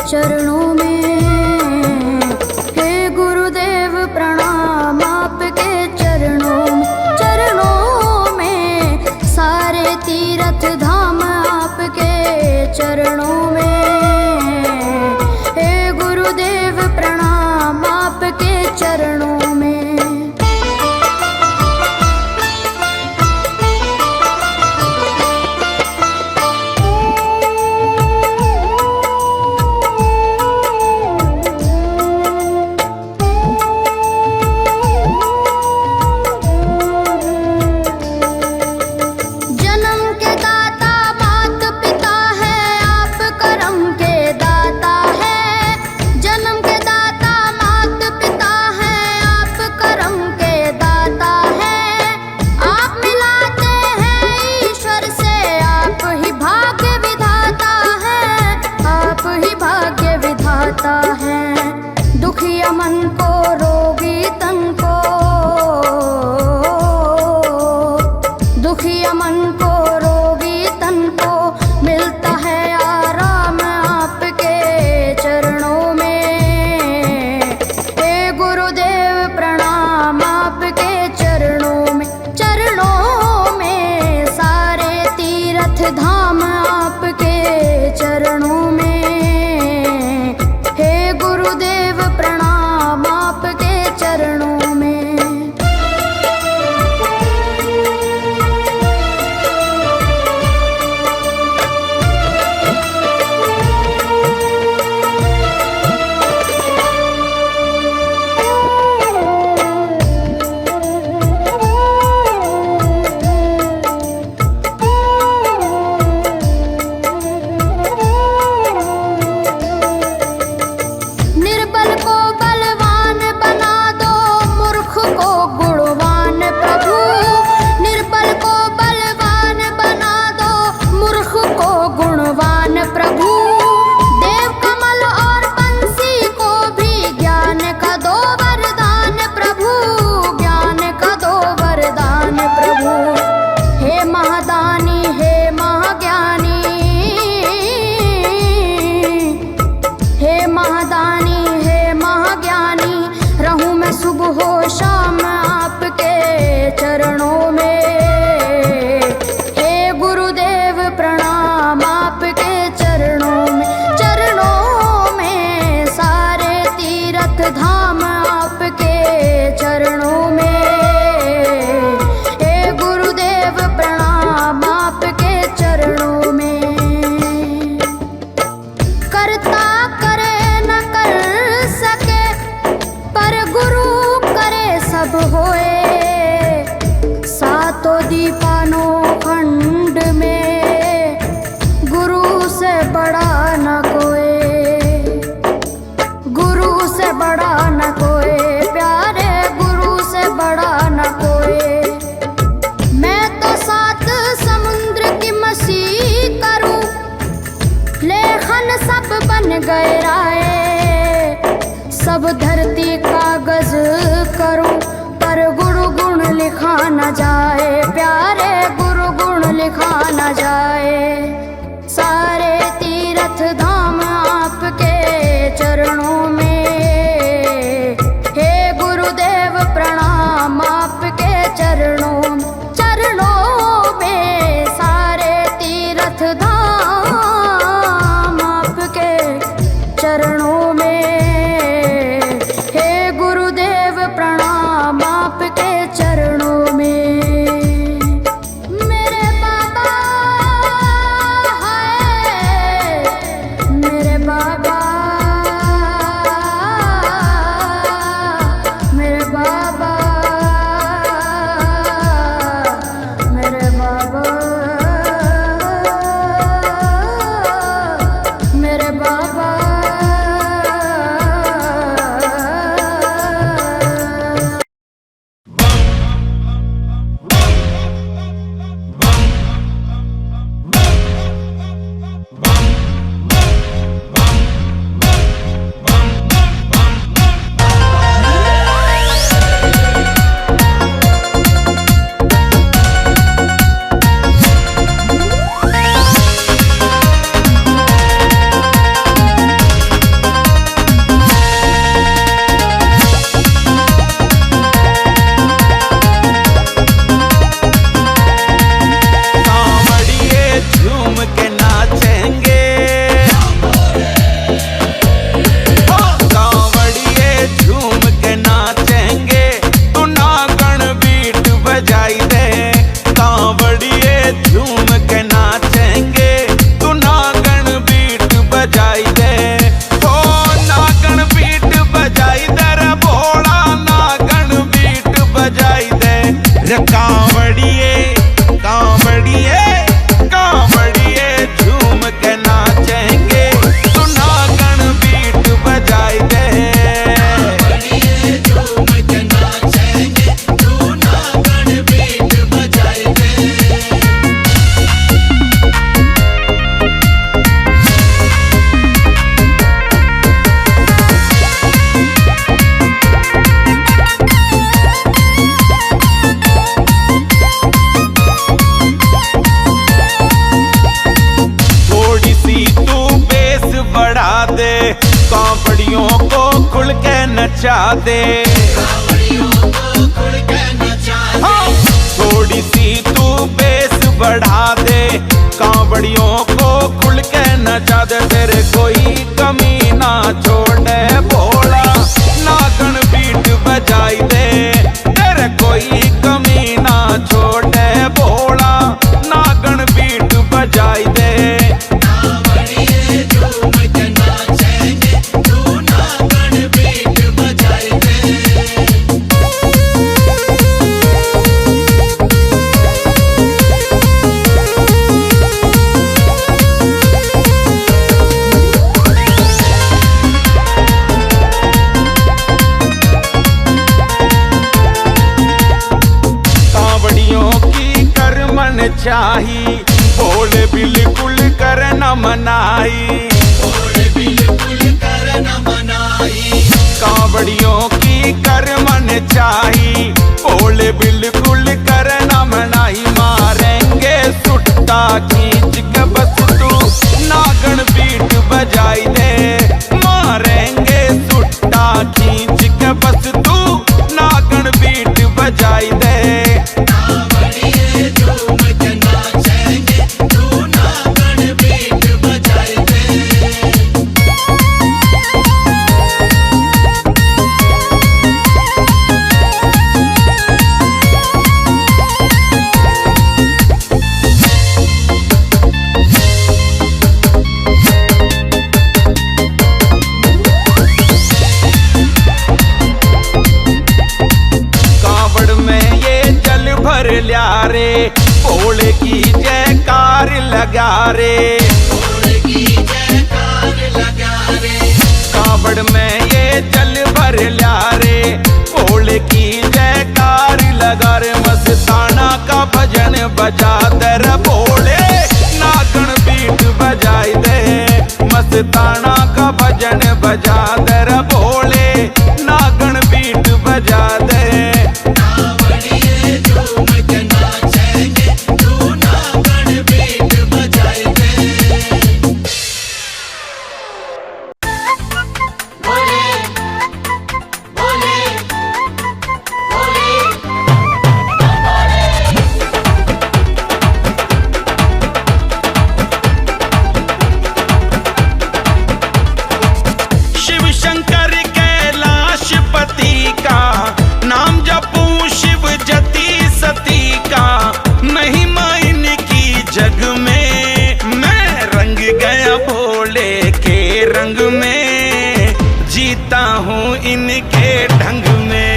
चरणों में। हे गुरुदेव प्रणाम आपके चरणों में, सारे तीर्थ धाम आपके चरणों में। हे गुरुदेव प्रणाम आपके चरणों में। दुखिया मन को, रोगी तन को, दुखिया मन को, रोगी तन को मिलता है आराम आपके चरणों में। हे गुरुदेव प्रणाम आपके चरणों में, सारे तीर्थ धाम आपके चरणों में। गुरुदेव प्रणाम आपके चरणों में। सुबह हो शाम आपके चरणों में। हे गुरुदेव प्रणाम आपके चरणों में, सारे तीर्थ धाम आपके चरणों में। हे गुरुदेव प्रणाम आपके चरणों में। करता करे न कर सके, पर गुरु सब होए। सातों दीपानों खंड में गुरु से बड़ा न कोई, गुरु से बड़ा न कोई, प्यारे गुरु से बड़ा न कोई। मैं तो 7 समुद्र की मछली करूं, लेखन सब बन गए राय। सब धरती कागज करूं, पर गुरु गुण लिखा न जाए, प्यारे गुरु गुण लिखा न जाए। सारे तीर्थ धाम आपके चरणों में। हे गुरुदेव प्रणाम आपके चरणों में, सारे तीर्थ धाम आपके चरणों में। प्रणाम आपके चरणों में। मेरे बाबा नचा दे। हाँ, थोड़ी सी तू बेस बढ़ा दे, कांवड़ियों को खुल के नचा दे। तेरे कोई कमी ना छोड़े भोला, नागन बीट बजाई दे। तेरे कोई कमी ना छोड़े भोला, नागन बीट बजाई दे। चाही बोले बिल्कुल कर न मनाई, कावड़ियों की कर मन चाही, बोले बिल्कुल कर न मनाई। मारेंगे सुट्टा खींच के बस तू नागन बीट बजाई दे। मारेंगे सुट्टा खींच के बस तू नागन बीट बजाई दे। भोले की जयकार लगा रे, कावड़ में ये जल भर ल्या रे। भोले की जयकार लगा रे, मस्ताना का भजन बजा दर भोले, नागन बीट बजाई दे। मस्ताना का भजन बजा दर भोले, नागन बीट बजा दे। इनके ढंग में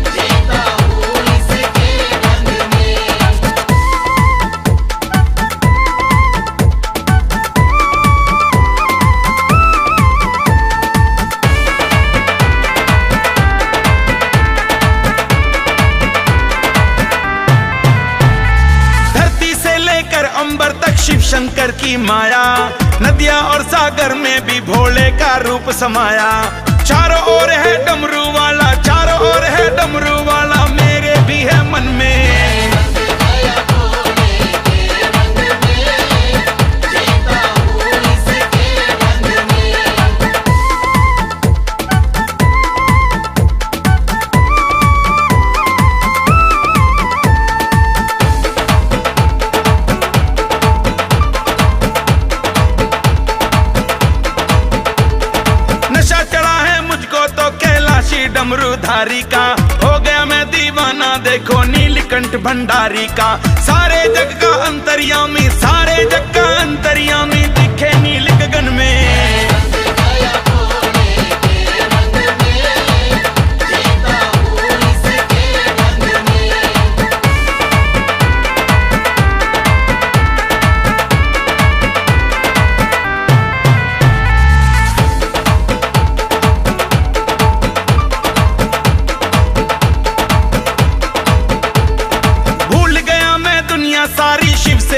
जीता हूँ इसके ढंग में। धरती से लेकर अंबर तक शिव शंकर की माया, नदियां और सागर में भी भोले का रूप समाया। चारों ओर है डमरू वाला, चारों ओर है डमरू वाला, मेरे भी है मन में। डमरूधारी का हो गया मैं दीवाना, देखो नीलकंठ भंडारी का। सारे जग का अंतर्यामी, सारे जग का अंतर्यामी दिखे नील गगन में।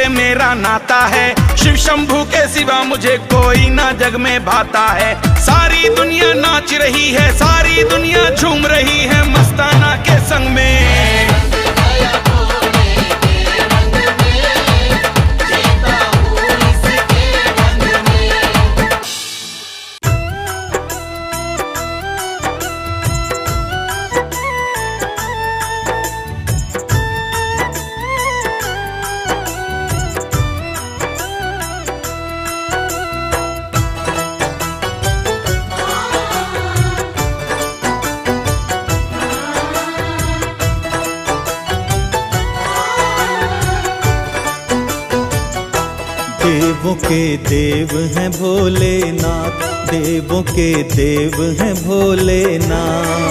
मेरा नाता है शिव शंभू के सिवा मुझे कोई ना जग में भाता है। सारी दुनिया नाच रही है, सारी दुनिया झूम रही है मस्ताना के संग में। देवों के देव हैं भोलेनाथ, देवों के देव हैं भोलेनाथ।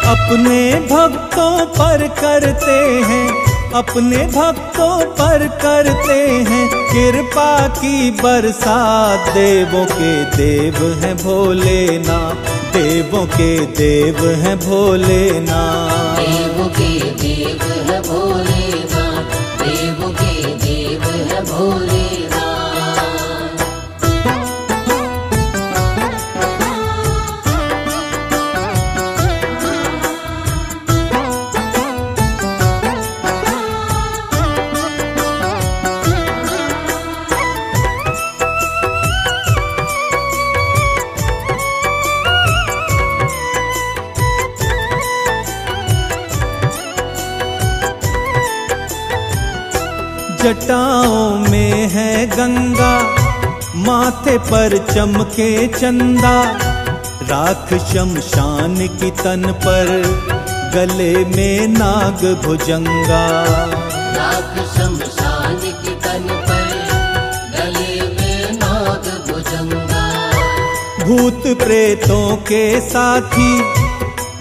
अपने भक्तों पर करते हैं, अपने भक्तों पर करते हैं कृपा की बरसात। देवों के देव हैं भोलेनाथ, देवों के देव हैं भोलेनाथ। देवों के देव है भोलेनाथ, देवों के देव है भोलेनाथ। जटाओं में है गंगा, माथे पर चमके चंदा, राख शमशान की तन पर, गले में नाग भुजंगा। राख शमशान की तन पर, गले में नाग भुजंगा। भूत प्रेतों के साथी,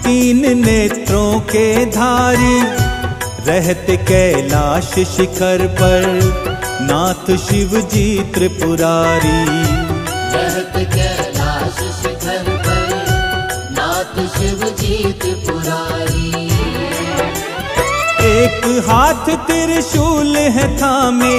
तीन नेत्रों के धारी, रहते कैलाश शिखर पर नाथ शिव जी त्रिपुरारी। रहते कैलाश शिखर पर नाथ शिव जी त्रिपुरारी। एक हाथ त्रिशूल है थामे,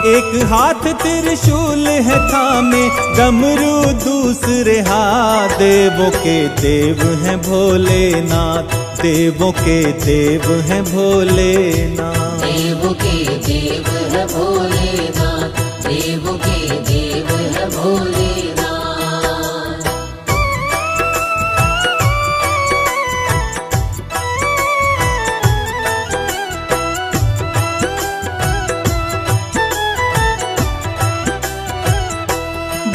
एक हाथ त्रिशूल है थामे, डमरू दूसरे हाथ। देवों के देव हैं भोलेनाथ, देवों के देव हैं भोलेनाथ। देवों के देव है भोलेनाथ, देवों के देव है भोलेनाथ।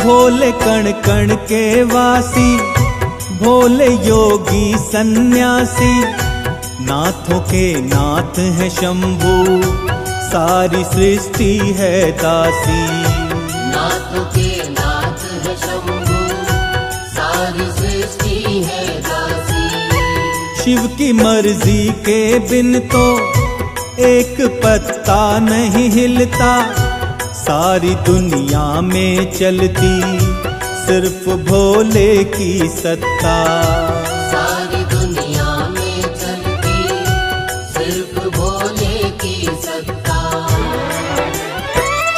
भोले कण कण के वासी, भोले योगी सन्यासी, नाथों के नाथ है शंभू, सारी सृष्टि है दासी। नाथों के नाथ है शंभू, सारी सृष्टि है दासी। शिव की मर्जी के बिन तो एक पत्ता नहीं हिलता, सारी दुनिया में चलती सिर्फ भोले की सत्ता। सारी दुनिया में चलती सिर्फ भोले की सत्ता।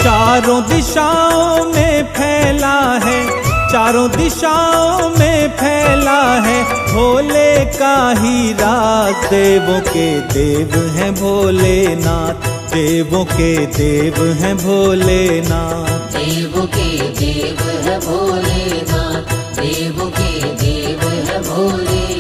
चारों दिशाओं में फैला है, चारों दिशाओं में फैला है भोले का ही राज। देवों के देव हैं भोलेनाथ, देवों के देव हैं भोलेनाथ। देवों के देव है भोलेनाथ, देवों के देव है भोलेनाथ।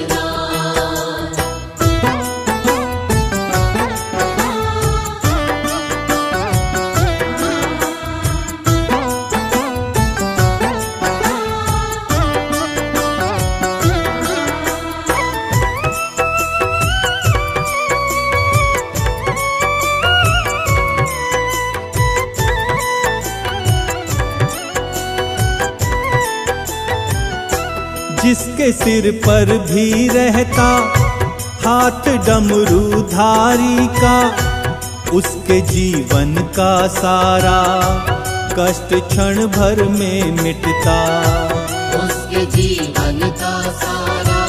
जिसके सिर पर भी रहता हाथ डमरूधारी का, उसके जीवन का सारा कष्ट क्षण भर में मिटता। उसके जीवन का सारा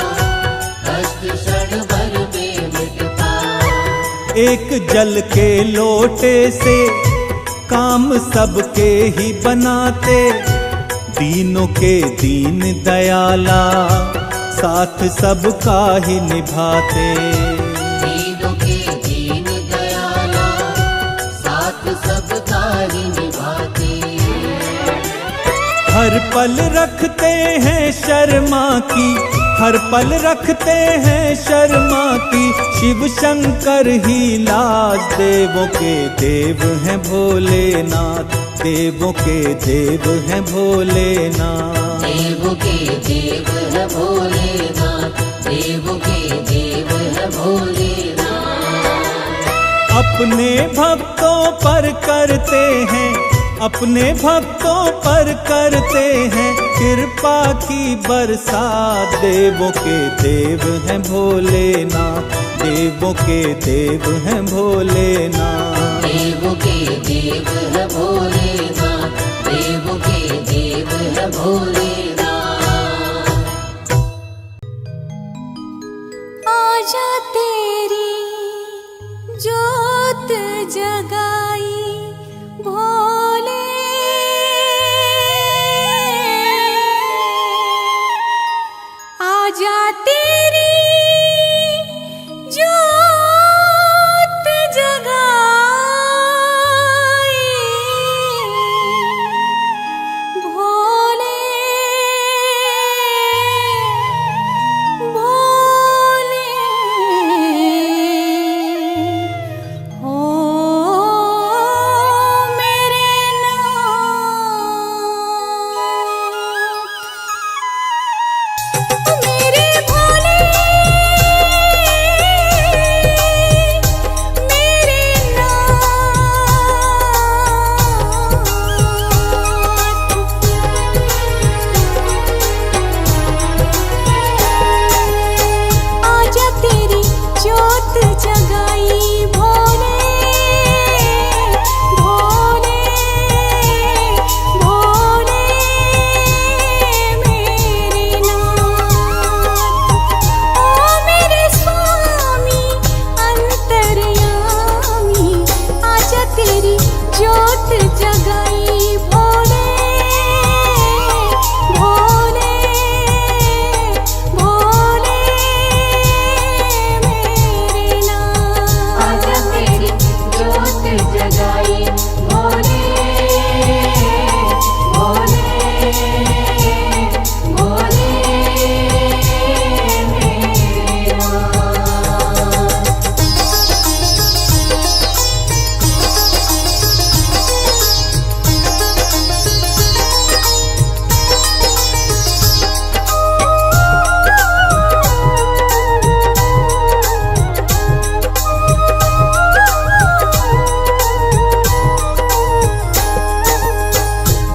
कष्ट क्षण भर में मिटता। एक जल के लोटे से काम सबके ही बनाते, दीनों के दीन दयाला साथ सबका ही निभाते। दीनों के दीन दयाला साथ सबका ही निभाते। हर पल रखते हैं शर्मा की, हर पल रखते हैं शर्मा की, शिव शंकर ही लाज। देवों के देव हैं भोलेनाथ, देवों के देव हैं भोलेनाथ। देवों के देव है भोलेनाथ, देवों के देव है भोलेनाथ। अपने भक्तों पर करते हैं, अपने भक्तों पर करते हैं कृपा की बरसात। देवों के देव हैं भोलेनाथ, देवों के देव हैं भोलेनाथ। देवों के देव है भोलेनाथ, देवों के देव है भोलेनाथ। आजा तेरी जोत जगाई भोले, आजा तेरी जोत जगाई भोले, भोले हो मेरे नाथ। मेरे भोले मेरे नाथ। आजा तेरी जोत जगाई भोले, भोले, भोले मेरे नाथ। ओ मेरे स्वामी अंतर्यामी, आजा तेरी जोत जगाई भोले, भोले, भोले मेरे नाथ। आजा तेरी जोत जगाई भोले, भोले, भोले मेरे नाथ।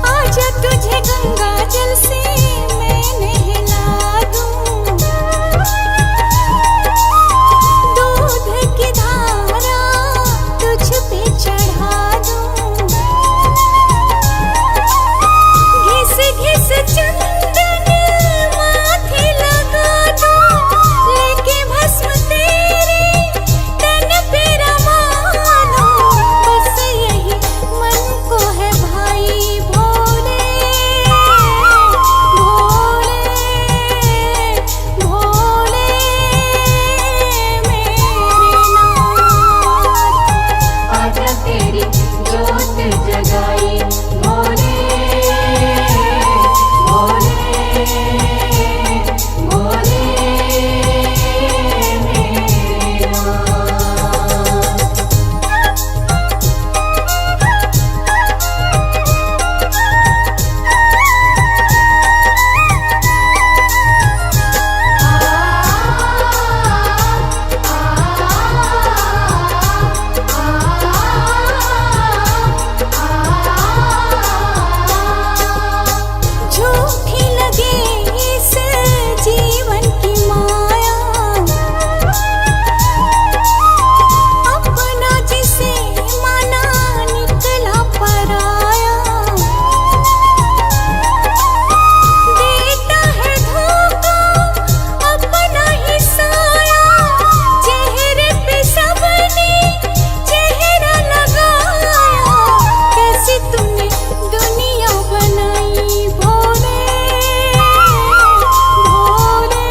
आजा तुझे गंगा जल से मैं नहला दूं, दूध की धारा तुझ पे चढ़ा दूं, घिस घिस चंदन माथे लगा दूं, लेके भस्म तेरे तन पे रमा दूं। बस यही मन को है भाई भोले, भोले, भोले मेरे नाथ। आजा तेरी जोत जगाई भोले, भोले, भोले मेरे नाथ। झूठी लगे इस जीवन की माया, अपना जिसे माना निकला पराया, देता है धोखा अपना ही साया, चेहरे पे सबने चेहरा लगाया। कैसी तूने दुनिया बनाई भोले, भोले,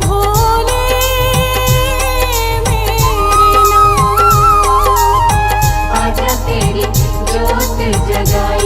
भोले मेरे नाथ। आजा तेरी जोत जगाई